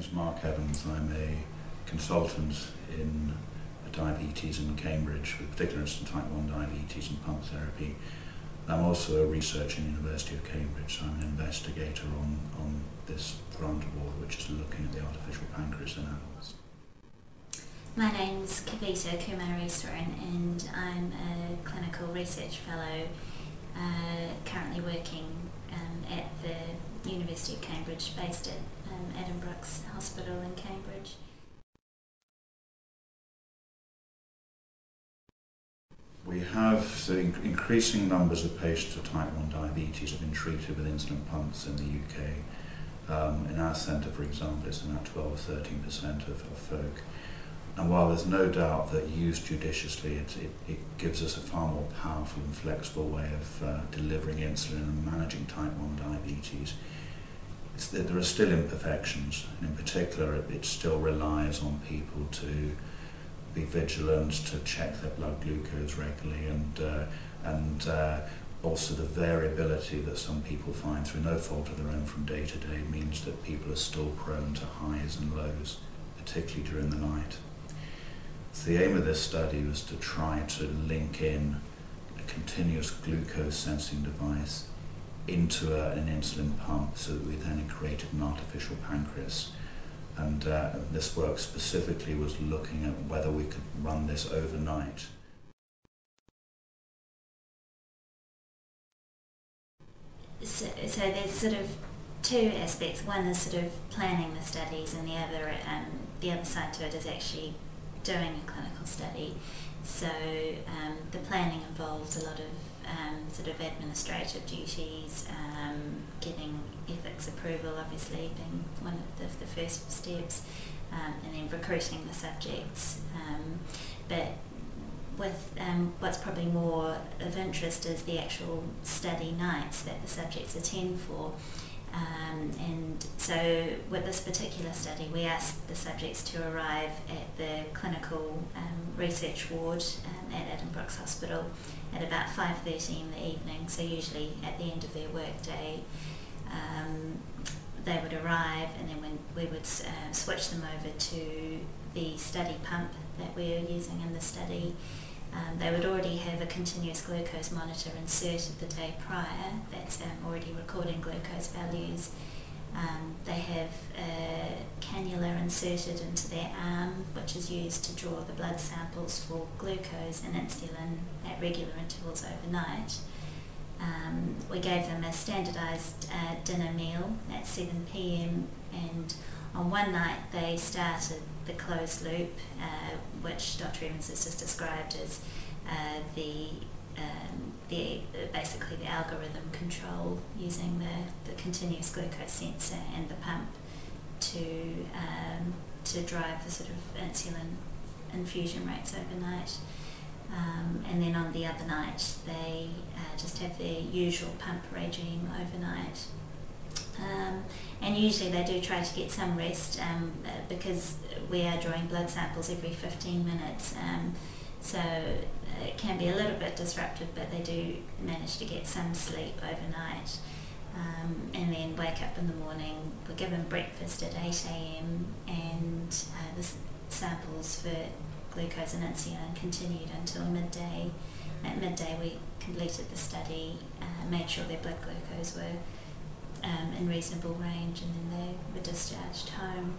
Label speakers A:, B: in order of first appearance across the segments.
A: name's Mark Evans. I'm a consultant in diabetes in Cambridge, with particular interest in type 1 diabetes and pump therapy. I'm also a researcher in the University of Cambridge, so I'm an investigator on this grant award, which is looking at the artificial pancreas in animals.
B: My name's Kavita Kumareswaran, and I'm a clinical research fellow currently working at the University of Cambridge, based at Addenbrooke's Hospital in Cambridge.
A: We have increasing numbers of patients with type 1 diabetes have been treated with insulin pumps in the UK. In our centre, for example, it's about 12–13% of folk. And while there's no doubt that used judiciously, it gives us a far more powerful and flexible way of delivering insulin and managing type 1 diabetes, there are still imperfections. And in particular, it still relies on people to be vigilant, to check their blood glucose regularly, and also the variability that some people find through no fault of their own from day to day means that people are still prone to highs and lows, particularly during the night. So the aim of this study was to try to link in a continuous glucose sensing device into an insulin pump, so that we then created an artificial pancreas. And this work specifically was looking at whether we could run this overnight.
B: So there's sort of two aspects. One is sort of planning the studies, and the other side to it is actually doing a clinical study. So the planning involves a lot of sort of administrative duties, getting ethics approval obviously being one of the first steps, and then recruiting the subjects. But with what's probably more of interest is the actual study nights that the subjects attend for. And so with this particular study, we asked the subjects to arrive at the clinical research ward at Addenbrooke's Hospital at about 5:30 in the evening, so usually at the end of their work day. They would arrive, and then we would switch them over to the study pump that we are using in the study. They would already have a continuous glucose monitor inserted the day prior that's already recording glucose values. They have a cannula inserted into their arm, which is used to draw the blood samples for glucose and insulin at regular intervals overnight. We gave them a standardised dinner meal at 7 p.m, and on one night they started the closed loop, which Dr. Evans has just described as basically the algorithm control, using the continuous glucose sensor and the pump to drive the sort of insulin infusion rates overnight. And then on the other night they just have their usual pump regime overnight. And usually they do try to get some rest, because we are drawing blood samples every 15 minutes, so it can be a little bit disruptive, but they do manage to get some sleep overnight, and then wake up in the morning. We're given breakfast at 8 a.m, and the samples for glucose and insulin continued until midday. At midday we completed the study, made sure their blood glucose were in reasonable range, and then they were discharged home.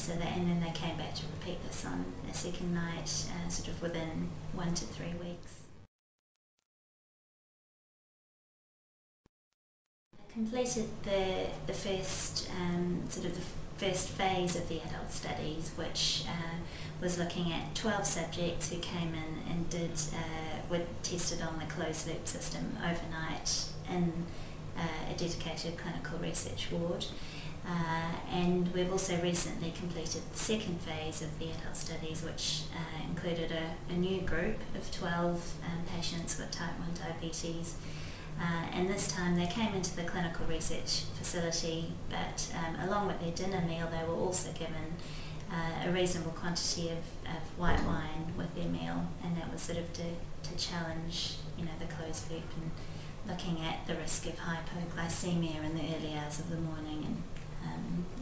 B: And then they came back to repeat this on a second night, sort of within 1 to 3 weeks. I completed the first first phase of the adult studies, which was looking at 12 subjects who came in and were tested on the closed loop system overnight in a dedicated clinical research ward. And we've also recently completed the second phase of the adult studies, which included a new group of 12 patients with type 1 diabetes. And this time they came into the clinical research facility, but along with their dinner meal they were also given a reasonable quantity of white wine with their meal, and that was sort of to challenge, the closed loop and looking at the risk of hypoglycemia in the early hours of the morning,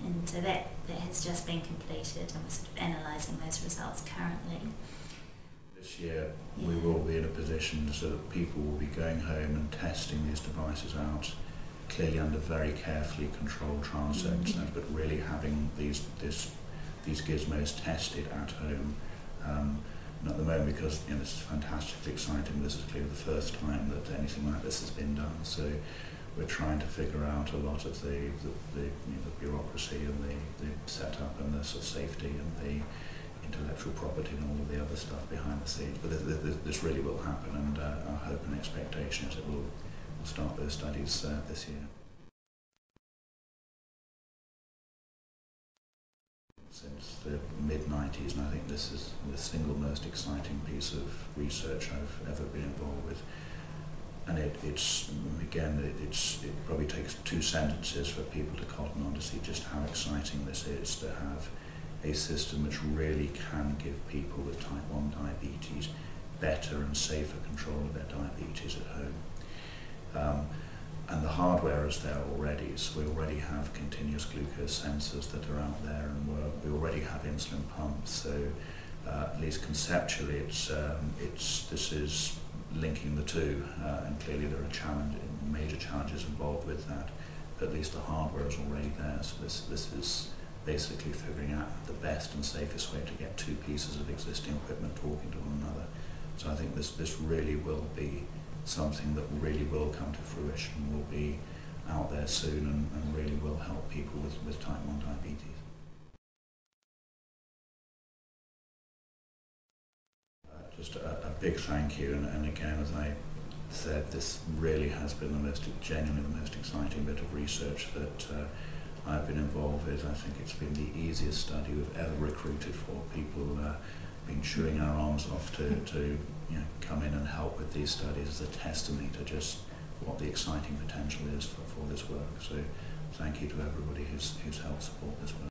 B: and so that has just been completed, and we're sort of analysing those results currently.
A: This year we will be in a position so that people will be going home and testing these devices out, clearly under very carefully controlled trial circumstances, but really having these gizmos tested at home. And at the moment, because this is fantastically exciting, this is clearly the first time that anything like this has been done. So we're trying to figure out a lot of the bureaucracy and the setup and the sort of safety and the intellectual property and all of the other stuff behind the scenes. But this really will happen, and our hope and expectation is that we'll start those studies this year. Since the mid-90s, and I think this is the single most exciting piece of research I've ever been involved with. And it probably takes 2 sentences for people to cotton on to see just how exciting this is, to have a system which really can give people with type 1 diabetes better and safer control of their diabetes at home. And the hardware is there already, so we already have continuous glucose sensors that are out there, and we already have insulin pumps, so at least conceptually this is linking the two, and clearly there are major challenges involved with that, but at least the hardware is already there, so this is basically figuring out the best and safest way to get 2 pieces of existing equipment talking to one another. So I think this really will be something that really will come to fruition, will be out there soon, and really will help people with type 1 diabetes. Just a big thank you, and again, as I said, this really has been genuinely the most exciting bit of research that I've been involved with. I think it's been the easiest study we've ever recruited for. People been chewing our arms off to come in and help with these studies as a testimony to just what the exciting potential is for this work. So thank you to everybody who's helped support this work.